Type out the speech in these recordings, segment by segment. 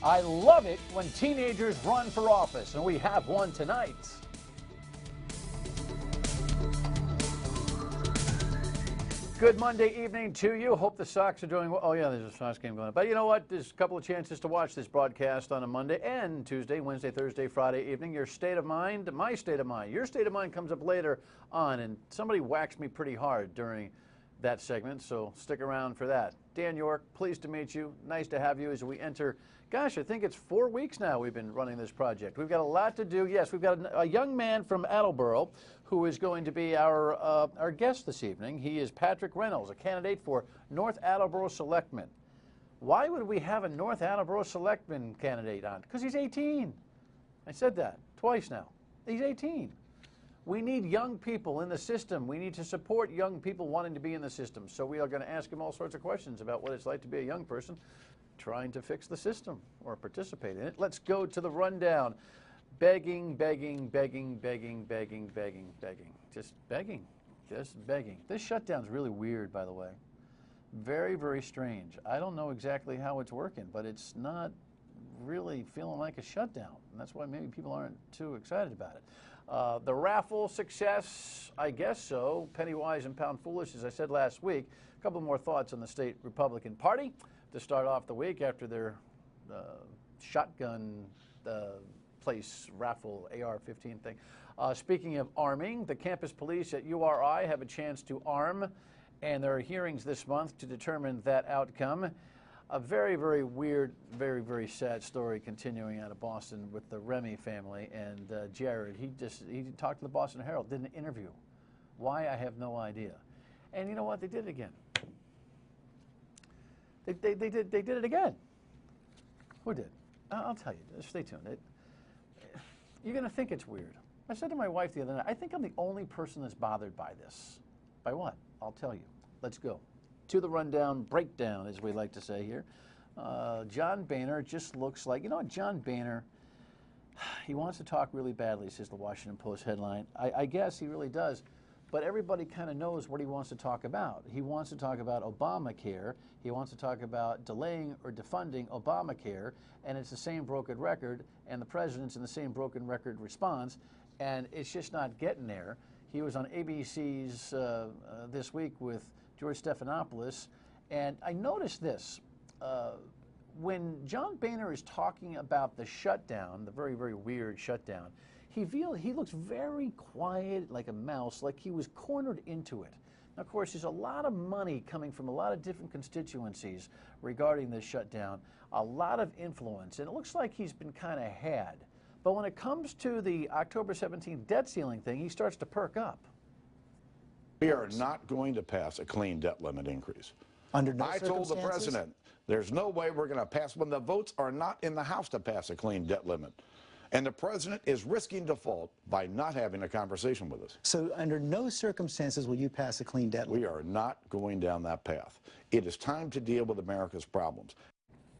I love it when teenagers run for office, and we have one tonight. Good Monday evening to you. Hope the Sox are doing well. Oh, yeah, there's a Sox game going on. But you know what? There's a couple of chances to watch this broadcast on a Monday and Tuesday, Wednesday, Thursday, Friday evening. Your state of mind, my state of mind. Your state of mind comes up later on, and somebody whacked me pretty hard during that segment, so stick around for that. Dan Yorke, pleased to meet you. Nice to have you as we enter. Gosh, I think it's 4 weeks now we've been running this project. We've got a lot to do. Yes, we've got a young man from Attleboro who is going to be our guest this evening. He is Patrick Reynolds, a candidate for North Attleboro Selectman. Why would we have a North Attleboro Selectman candidate on? Because he's 18. I said that twice now. He's 18. We need young people in the system. We need to support young people wanting to be in the system. So we are going to ask him all sorts of questions about what it's like to be a young person trying to fix the system or participate in it. Let's go to the rundown. Begging, begging, begging, begging, begging, begging, begging. Just begging. Just begging. This shutdown's really weird, by the way. Very, very strange. I don't know exactly how it's working, but it's not really feeling like a shutdown. And that's why maybe people aren't too excited about it. The raffle success, I guess so. Penny wise and pound foolish, as I said last week. A couple more thoughts on the state Republican Party to start off the week after their shotgun place raffle AR15 thing. Speaking of arming, the campus police at URI have a chance to arm, and there are hearings this month to determine that outcome. A very, very weird, very, very sad story continuing out of Boston with the Remy family and Jared. He talked to the Boston Herald, did an interview. Why, I have no idea. And you know what? They did it again. They did it again. Who did? I'll tell you. Stay tuned. You're going to think it's weird. I said to my wife the other night, I think I'm the only person that's bothered by this. By what? I'll tell you. Let's go. To the rundown, breakdown, as we like to say here. John Boehner just looks like, you know what, John Boehner, he wants to talk really badly, says the Washington Post headline. I guess he really does, but everybody kind of knows what he wants to talk about. He wants to talk about Obamacare. He wants to talk about delaying or defunding Obamacare, and it's the same broken record, and the president's in the same broken record response, and it's just not getting there. He was on ABC's this week with George Stephanopoulos, and I noticed this. When John Boehner is talking about the shutdown, the very, very weird shutdown, he looks very quiet, like a mouse, like he was cornered into it. Now, of course, there's a lot of money coming from a lot of different constituencies regarding this shutdown, a lot of influence, and it looks like he's been kind of had. But when it comes to the October 17th debt ceiling thing, he starts to perk up. We are not going to pass a clean debt limit increase. Under no I told the president, there's no way we're going to pass when the votes are not in the House to pass a clean debt limit. And the president is risking default by not having a conversation with us. So under no circumstances will you pass a clean debt limit? We are not going down that path. It is time to deal with America's problems.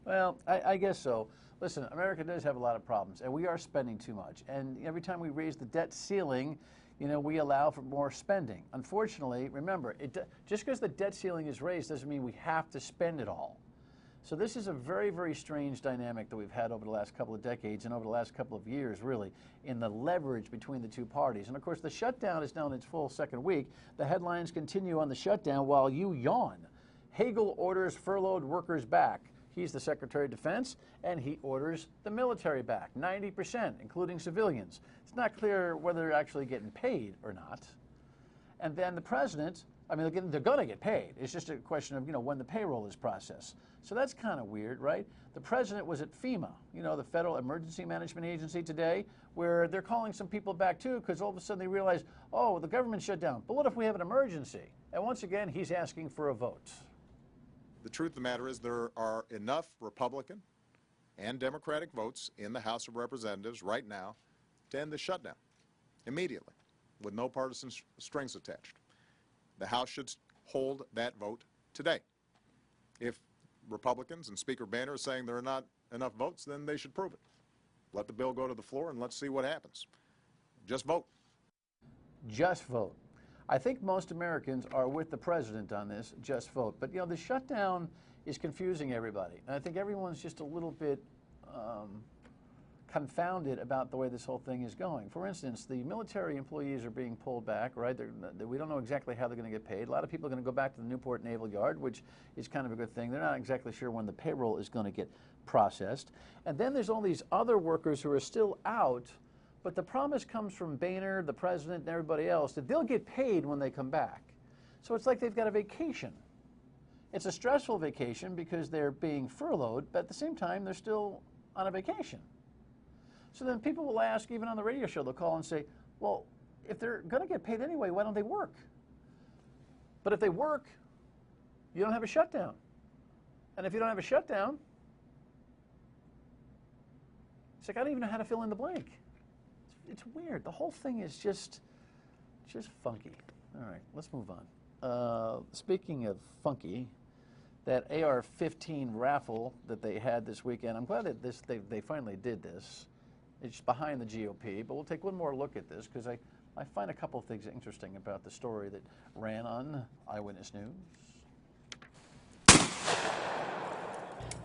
Well, I guess so. Listen, America does have a lot of problems, and we are spending too much. And every time we raise the debt ceiling, you know, we allow for more spending. Unfortunately, remember, just because the debt ceiling is raised doesn't mean we have to spend it all. So this is a very, very strange dynamic that we've had over the last couple of decades and over the last couple of years, really, in the leverage between the two parties. And of course, the shutdown is now in its full second week. The headlines continue on the shutdown while you yawn. Hagel orders furloughed workers back. He's the Secretary of Defense, and he orders the military back, 90%, including civilians. It's not clear whether they're actually getting paid or not. And then the president, I mean, they're going to get paid. It's just a question of, you know, when the payroll is processed. So that's kind of weird, right? The president was at FEMA, you know, the Federal Emergency Management Agency today, where they're calling some people back too, because all of a sudden they realize, oh, the government shut down. But what if we have an emergency? And once again, he's asking for a vote. The truth of the matter is there are enough Republican and Democratic votes in the House of Representatives right now to end the shutdown immediately with no partisan strings attached. The House should hold that vote today. If Republicans and Speaker Boehner are saying there are not enough votes, then they should prove it. Let the bill go to the floor and let's see what happens. Just vote. Just vote. I think most Americans are with the president on this, just vote. But, you know, the shutdown is confusing everybody. And I think everyone's just a little bit confounded about the way this whole thing is going. For instance, the military employees are being pulled back, right? We don't know exactly how they're going to get paid. A lot of people are going to go back to the Newport Naval Yard, which is kind of a good thing. They're not exactly sure when the payroll is going to get processed. And then there's all these other workers who are still out, but the promise comes from Boehner, the president, and everybody else that they'll get paid when they come back. So it's like they've got a vacation. It's a stressful vacation because they're being furloughed, but at the same time, they're still on a vacation. So then people will ask, even on the radio show, they'll call and say, well, if they're going to get paid anyway, why don't they work? But if they work, you don't have a shutdown. And if you don't have a shutdown, it's like I don't even know how to fill in the blank. It's weird. The whole thing is just funky. All right, let's move on. Speaking of funky, that AR-15 raffle that they had this weekend, I'm glad that they finally did this. It's behind the GOP, but we'll take one more look at this because I find a couple of things interesting about the story that ran on Eyewitness News.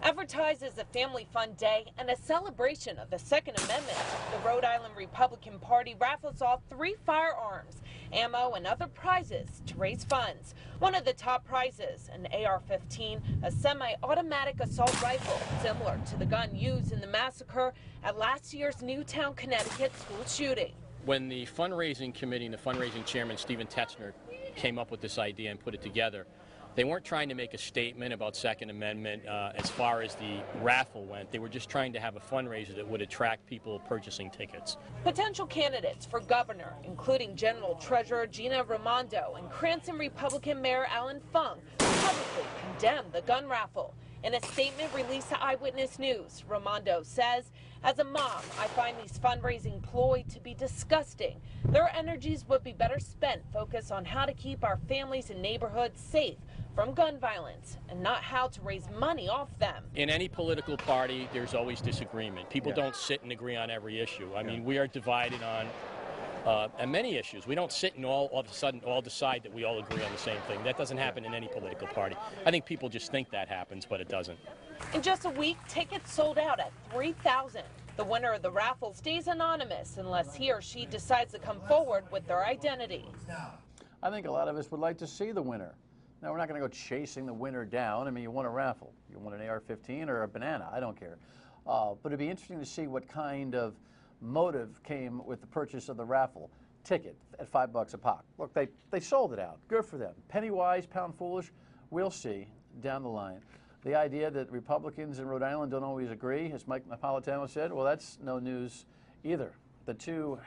Advertised as a family fun day and a celebration of the Second Amendment, the Rhode Island Republican Party raffles off 3 firearms, ammo, and other prizes to raise funds. One of the top prizes, an AR-15, a semi-automatic assault rifle, similar to the gun used in the massacre at last year's Newtown, Connecticut school shooting. When the fundraising committee and the fundraising chairman, Stephen Tetzner, came up with this idea and put it together, they weren't trying to make a statement about Second Amendment as far as the raffle went. They were just trying to have a fundraiser that would attract people purchasing tickets. Potential candidates for governor, including General Treasurer Gina Raimondo and Cranston Republican Mayor Alan Fung, publicly condemned the gun raffle. In a statement released to Eyewitness News, Raimondo says, "As a mom, I find these fundraising ploy to be disgusting. Their energies would be better spent focused on how to keep our families and neighborhoods safe from gun violence and not how to raise money off them." In any political party, there's always disagreement. People don't sit and agree on every issue. I mean, we are divided on many issues. We don't sit and all of a sudden all decide that we all agree on the same thing. That doesn't happen in any political party. I think people just think that happens, but it doesn't. In just a week, tickets sold out at 3,000. The winner of the raffle stays anonymous unless he or she decides to come forward with their identity. I think a lot of us would like to see the winner. Now, we're not going to go chasing the winner down. I mean, you won a raffle. You won an AR-15 or a banana. I don't care. But it'd be interesting to see what kind of motive came with the purchase of the raffle ticket at $5 a pop. Look, they sold it out. Good for them. Penny wise, pound foolish. We'll see down the line. The idea that Republicans in Rhode Island don't always agree, as Mike Napolitano said, well, that's no news either. The 2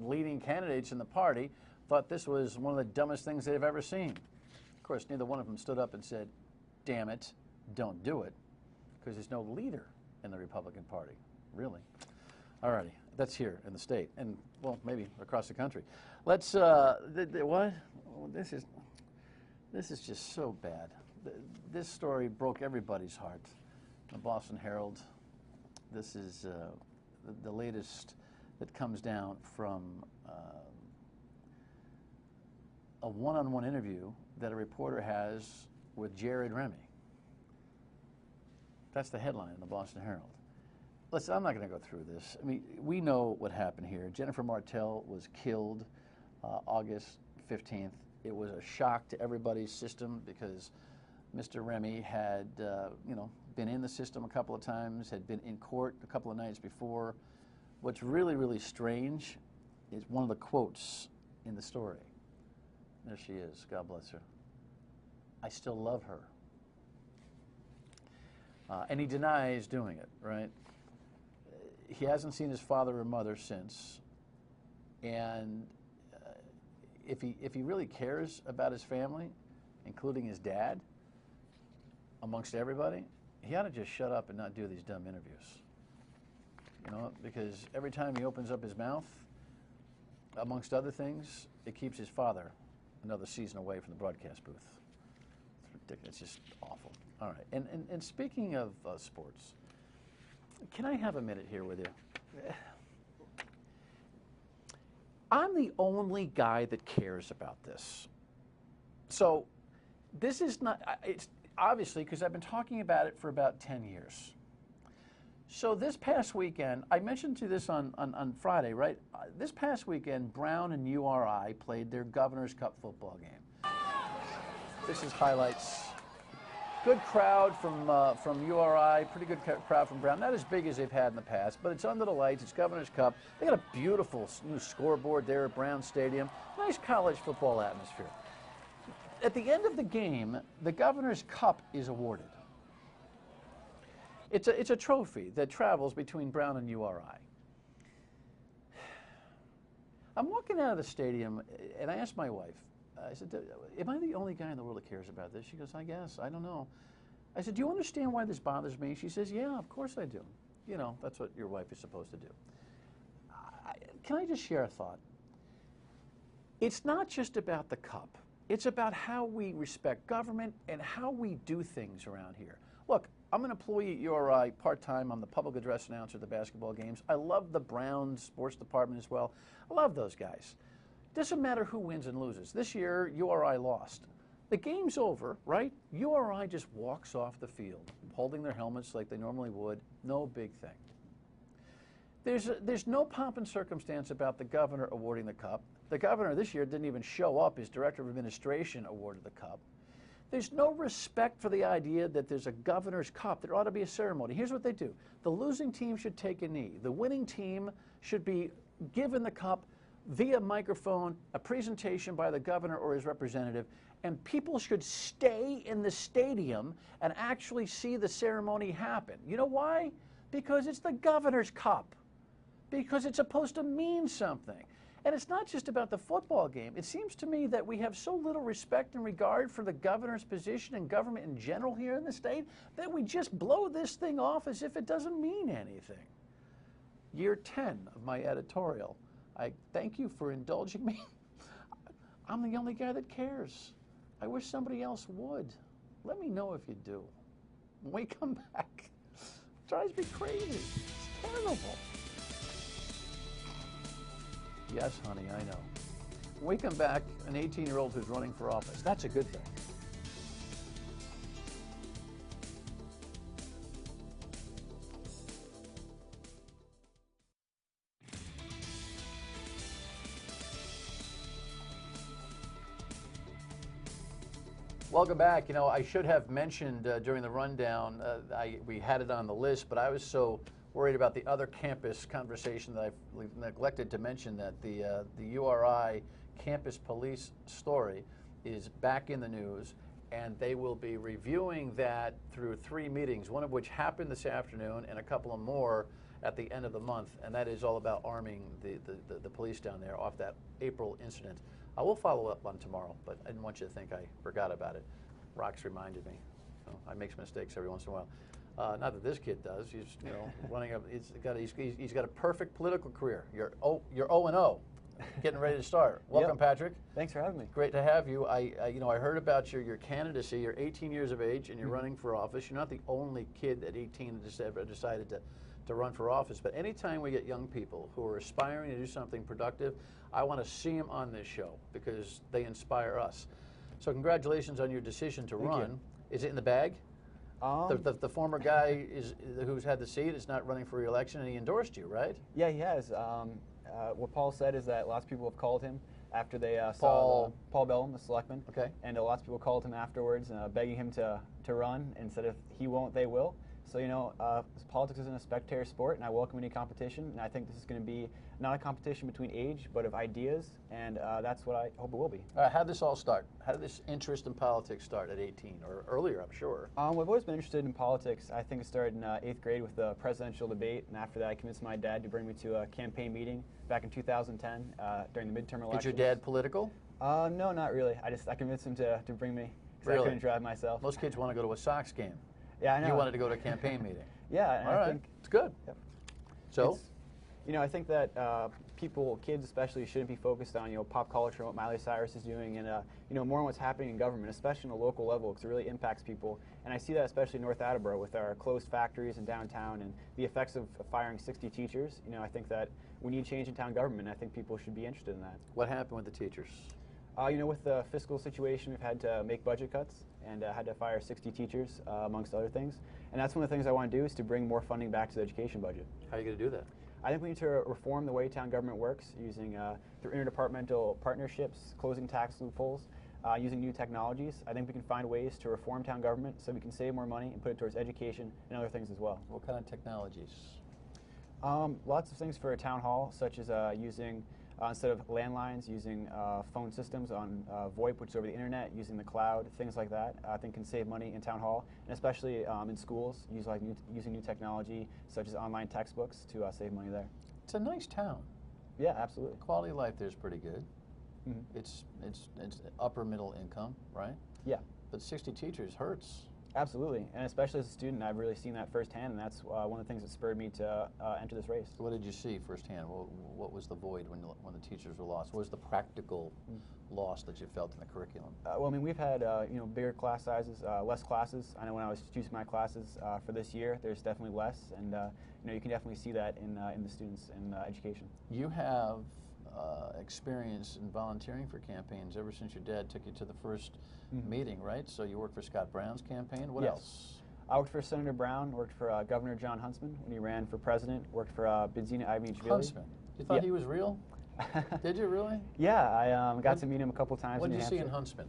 leading candidates in the party thought this was one of the dumbest things they've ever seen. Of course, neither one of them stood up and said, damn it, don't do it, because there's no leader in the Republican Party, really. All righty, that's here in the state, and, well, maybe across the country. Let's, what? Oh, this is just so bad. This story broke everybody's heart. The Boston Herald, this is the latest that comes down from a one-on-one interview that a reporter has with Jared Remy. That's the headline in the Boston Herald. Listen, I'm not going to go through this. I mean, we know what happened here. Jennifer Martell was killed August 15th. It was a shock to everybody's system because Mr. Remy had, been in the system a couple of times, had been in court a couple of nights before. What's really, really strange is one of the quotes in the story. There she is. God bless her. "I still love her." And he denies doing it, right? He hasn't seen his father or mother since. And if he really cares about his family, including his dad, amongst everybody, he ought to just shut up and not do these dumb interviews. You know, because every time he opens up his mouth, amongst other things, it keeps his father another season away from the broadcast booth. It's ridiculous. It's just awful. All right. And speaking of sports, can I have a minute here with you? I'm the only guy that cares about this. So it's obviously because I've been talking about it for about 10 years. So this past weekend, I mentioned to this on Friday, right? This past weekend, Brown and URI played their Governor's Cup football game. This is highlights. Good crowd from URI, pretty good crowd from Brown. Not as big as they've had in the past, but it's under the lights. It's Governor's Cup. They got a beautiful new scoreboard there at Brown Stadium. Nice college football atmosphere. At the end of the game, the Governor's Cup is awarded. It's a trophy that travels between Brown and URI. I'm walking out of the stadium, and I asked my wife, I said, am I the only guy in the world that cares about this? She goes, I guess, I don't know. I said, do you understand why this bothers me? She says, yeah, of course I do. You know, that's what your wife is supposed to do. Can I just share a thought? It's not just about the cup. It's about how we respect government and how we do things around here. Look, I'm an employee at URI part-time. I'm the public address announcer at the basketball games. I love the Browns sports department as well. I love those guys. Doesn't matter who wins and loses. This year, URI lost. The game's over, right? URI just walks off the field, holding their helmets like they normally would. No big thing. There's no pomp and circumstance about the governor awarding the cup. The governor this year didn't even show up. His director of administration awarded the cup. There's no respect for the idea that there's a governor's cup. There ought to be a ceremony. Here's what they do. The losing team should take a knee. The winning team should be given the cup via microphone, a presentation by the governor or his representative, and people should stay in the stadium and actually see the ceremony happen. You know why? Because it's the governor's cup. Because it's supposed to mean something. And it's not just about the football game. It seems to me that we have so little respect and regard for the governor's position and government in general here in the state that we just blow this thing off as if it doesn't mean anything. Year 10 of my editorial. I thank you for indulging me. I'm the only guy that cares. I wish somebody else would. Let me know if you do. When we come back, it drives me crazy. It's terrible. Yes, honey, I know. When we come back, an 18-year-old who's running for office. That's a good thing. Welcome back. You know, I should have mentioned during the rundown, we had it on the list, but I was so worried about the other campus conversation that I've neglected to mention that the URI campus police story is back in the news, and they will be reviewing that through 3 meetings, one of which happened this afternoon and a couple of more at the end of the month, and that is all about arming the police down there off that April incident. I will follow up on tomorrow, but I didn't want you to think I forgot about it. Rox reminded me. So I make mistakes every once in a while. Not that this kid does. He's, you know, running up. He's got a perfect political career. You're 0-0, getting ready to start. Welcome, yep. Patrick. Thanks for having me. Great to have you. I heard about your candidacy. You're 18 years of age and you're running for office. You're not the only kid at 18 that ever decided to run for office. But anytime we get young people who are aspiring to do something productive, I want to see them on this show because they inspire us. So congratulations on your decision to run. You. Is it in the bag? The former guy who's had the seat is not running for re-election, and he endorsed you, right? Yeah, he has. What Paul said is that lots of people have called him after they saw Paul Bellum, the selectman. Okay. And lots of people called him afterwards, begging him to run, and said if he won't, they will. So, you know, politics isn't a spectator sport, and I welcome any competition, and I think this is going to be not a competition between age, but of ideas, and that's what I hope it will be. How did this all start? How did this interest in politics start at 18, or earlier, I'm sure? I've always been interested in politics. I think it started in 8th grade with the presidential debate, and after that I convinced my dad to bring me to a campaign meeting back in 2010 during the midterm elections. Is your dad political? No, not really. I convinced him to bring me, because really? I couldn't drive myself. Most kids want to go to a Sox game. Yeah, I know. You wanted to go to a campaign meeting. Yeah, and I think it's good. Yep. So, you know, I think that kids especially, shouldn't be focused on pop culture and what Miley Cyrus is doing, and more on what's happening in government, especially on a local level, because it really impacts people. And I see that especially in North Attleboro with our closed factories in downtown and the effects of firing 60 teachers. You know, I think that we need change in town government. And I think people should be interested in that. What happened with the teachers? With the fiscal situation, we've had to make budget cuts, and had to fire 60 teachers, amongst other things. And that's one of the things I want to do, is to bring more funding back to the education budget. How are you going to do that? I think we need to reform the way town government works, using through interdepartmental partnerships, closing tax loopholes, using new technologies. I think we can find ways to reform town government so we can save more money and put it towards education and other things as well. What kind of technologies? Lots of things for a town hall, such as using, instead of landlines, using phone systems on VoIP, which is over the internet, using the cloud, things like that. I think can save money in town hall, and especially in schools, using new technology, such as online textbooks, to save money there. It's a nice town. Yeah, absolutely. Quality of life there's pretty good. Mm-hmm. It's upper middle income, right? Yeah. But 60 teachers hurts. Absolutely, and especially as a student, I've really seen that firsthand, and that's one of the things that spurred me to enter this race. What did you see firsthand? What was the void when the teachers were lost? What was the practical loss that you felt in the curriculum? Well, I mean, we've had bigger class sizes, less classes. I know when I was choosing my classes for this year, there's definitely less, and you can definitely see that in the students in education. You have experience in volunteering for campaigns ever since your dad took you to the first meeting, right? So you worked for Scott Brown's campaign. What else? I worked for Senator Brown, worked for Governor John Huntsman when he ran for president, worked for Bidzina Ivanichvili. Huntsman? You thought he was real? Did you really? Yeah, I got to meet him a couple times. What in did you New see in Hampshire. Huntsman?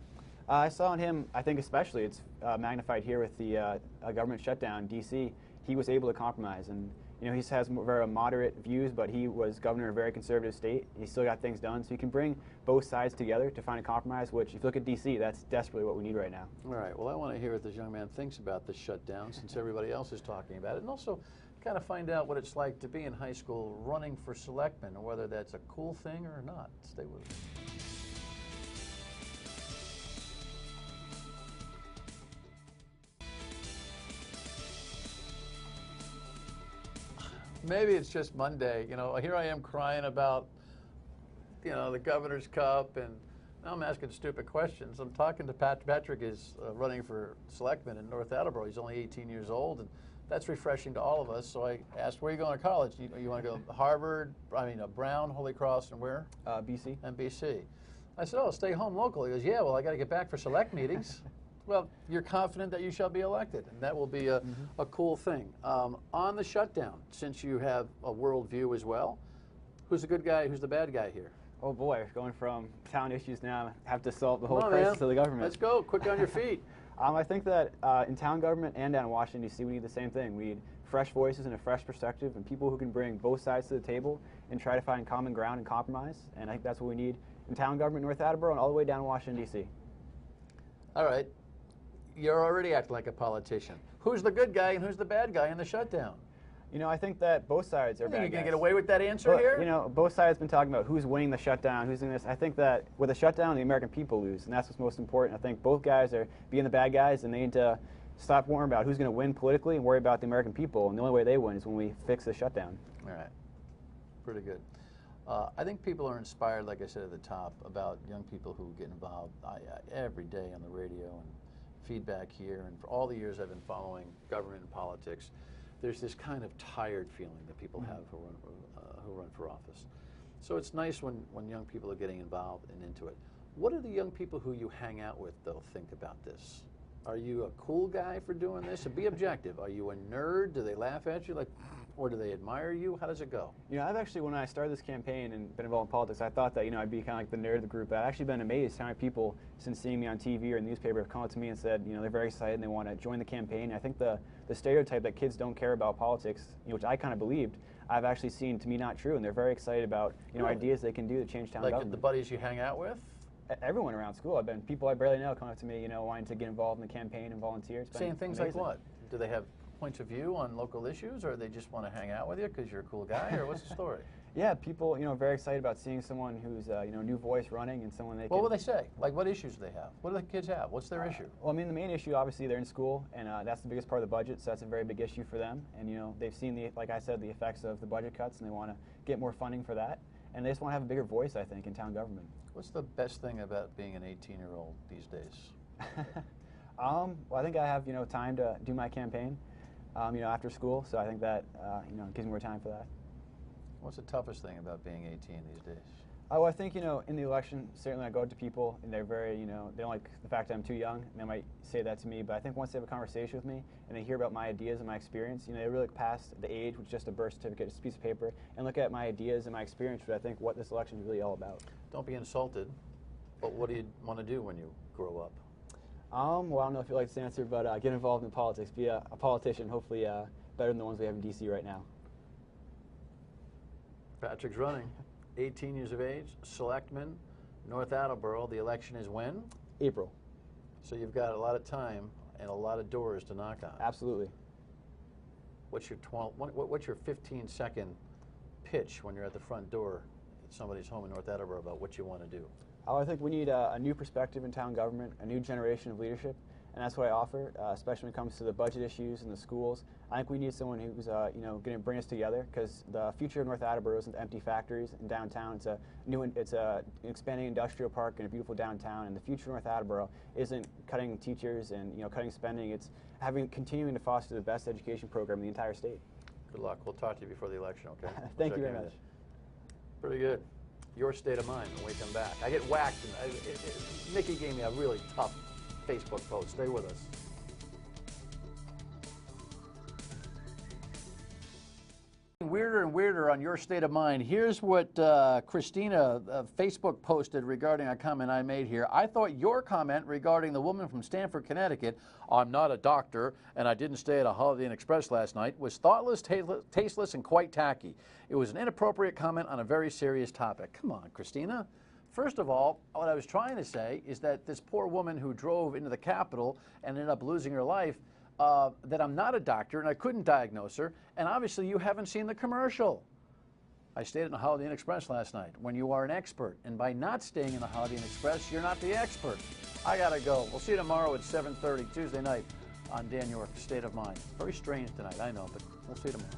I saw in him, I think especially, it's magnified here with the government shutdown in D.C., he was able to compromise. And he has very moderate views, but he was governor of a very conservative state. He still got things done, so he can bring both sides together to find a compromise, which, if you look at D.C., that's desperately what we need right now. All right, well, I want to hear what this young man thinks about the shutdown, since everybody else is talking about it, and also kind of find out what it's like to be in high school running for selectman, and whether that's a cool thing or not. Stay with us. Maybe it's just Monday. Here I am crying about, the Governor's Cup, and now I'm asking stupid questions. I'm talking to Patrick is running for selectman in North Attleboro. He's only 18 years old, and that's refreshing to all of us. So I asked, where are you going to college? You want to go to Harvard, Brown, Holy Cross, and where? BC. And BC. I said, oh, stay home local. He goes, yeah, well, I got to get back for select meetings. Well, you're confident that you shall be elected, and that will be a cool thing. On the shutdown, since you have a world view as well, who's the good guy, who's the bad guy here? Oh boy, going from town issues now, have to solve the whole crisis of the government. Let's go, quick on your feet. I think that in town government and down in Washington, D.C., we need the same thing. We need fresh voices and a fresh perspective, and people who can bring both sides to the table and try to find common ground and compromise. And I think that's what we need in town government, North Attleboro, and all the way down to Washington, D.C. All right. You're already acting like a politician. Who's the good guy and who's the bad guy in the shutdown? I think that both sides are bad guys. You're going to get away with that answer here? Both sides have been talking about who's winning the shutdown, who's doing this. I think that with a shutdown, the American people lose, and that's what's most important. I think both guys are being the bad guys, and they need to stop worrying about who's going to win politically and worry about the American people. And the only way they win is when we fix the shutdown. All right. Pretty good. I think people are inspired, like I said at the top, about young people who get involved every day on the radio and feedback here. And for all the years I've been following government and politics, there's this kind of tired feeling that people have who run for office. So it's nice when young people are getting involved and into it. What do the young people who you hang out with, though, think about this? Are you a cool guy for doing this? And be objective. Are you a nerd? Do they laugh at you? Or do they admire you? How does it go? I've actually, when I started this campaign and been involved in politics, I thought that, I'd be kind of like the nerd of the group. I've actually been amazed how many people, since seeing me on TV or in the newspaper, have come up to me and said, they're very excited and they want to join the campaign. I think the stereotype that kids don't care about politics, which I kind of believed, I've actually seen to me not true, and they're very excited about, really? Ideas they can do to change town government. Like the buddies you hang out with? Everyone around school. People I barely know come up to me, wanting to get involved in the campaign and volunteer. It's been saying things amazing. like what? Do they have points of view on local issues, or they just want to hang out with you because you're a cool guy, or what's the story? Yeah, people, very excited about seeing someone who's, a new voice running and someone they can... What will they say? Like, what issues do they have? What do the kids have? What's their issue? Well, the main issue, obviously, they're in school, and that's the biggest part of the budget, so that's a very big issue for them. And, they've seen, like I said, the effects of the budget cuts, and they want to get more funding for that. And they just want to have a bigger voice, I think, in town government. What's the best thing about being an 18-year-old these days? Well, I think I have, time to do my campaign, after school, so I think that, gives me more time for that. What's the toughest thing about being 18 these days? Oh, I think, in the election, certainly I go up to people and they're very, they don't like the fact that I'm too young, and they might say that to me, but I think once they have a conversation with me and they hear about my ideas and my experience, they really look past the age, which is just a birth certificate, just a piece of paper, and look at my ideas and my experience, which I think what this election is really all about. Don't be insulted, but what do you want to do when you grow up? Well, I don't know if you like this answer, but get involved in politics, be a politician, hopefully better than the ones we have in D.C. right now. Patrick's running. 18 years of age, selectman, North Attleboro. The election is when? April. So you've got a lot of time and a lot of doors to knock on. Absolutely. What's your 15-second pitch when you're at the front door at somebody's home in North Attleboro about what you want to do? Oh, I think we need a new perspective in town government, a new generation of leadership, and that's what I offer, especially when it comes to the budget issues in the schools. I think we need someone who's, going to bring us together, because the future of North Attleboro isn't empty factories in downtown. It's an expanding industrial park and a beautiful downtown, and the future of North Attleboro isn't cutting teachers and cutting spending. It's continuing to foster the best education program in the entire state. Good luck. We'll talk to you before the election, okay? Thank you very much. Pretty good. Your State of Mind when we come back. I get whacked, and Mickey gave me a really tough Facebook post. Stay with us. Weirder and weirder on Your State of Mind. Here's what Christina Facebook posted regarding a comment I made here. I thought your comment regarding the woman from Stamford, Connecticut, I'm not a doctor and I didn't stay at a Holiday Inn Express last night, was thoughtless, tasteless, and quite tacky. It was an inappropriate comment on a very serious topic. Come on, Christina. First of all, what I was trying to say is that this poor woman who drove into the Capitol and ended up losing her life, that I'm not a doctor and I couldn't diagnose her, and obviously you haven't seen the commercial. I stayed in the Holiday Inn Express last night when you are an expert, and by not staying in the Holiday Inn Express, you're not the expert. I gotta go. We'll see you tomorrow at 7:30, Tuesday night on Dan Yorke State of Mind. Very strange tonight, I know, but we'll see you tomorrow.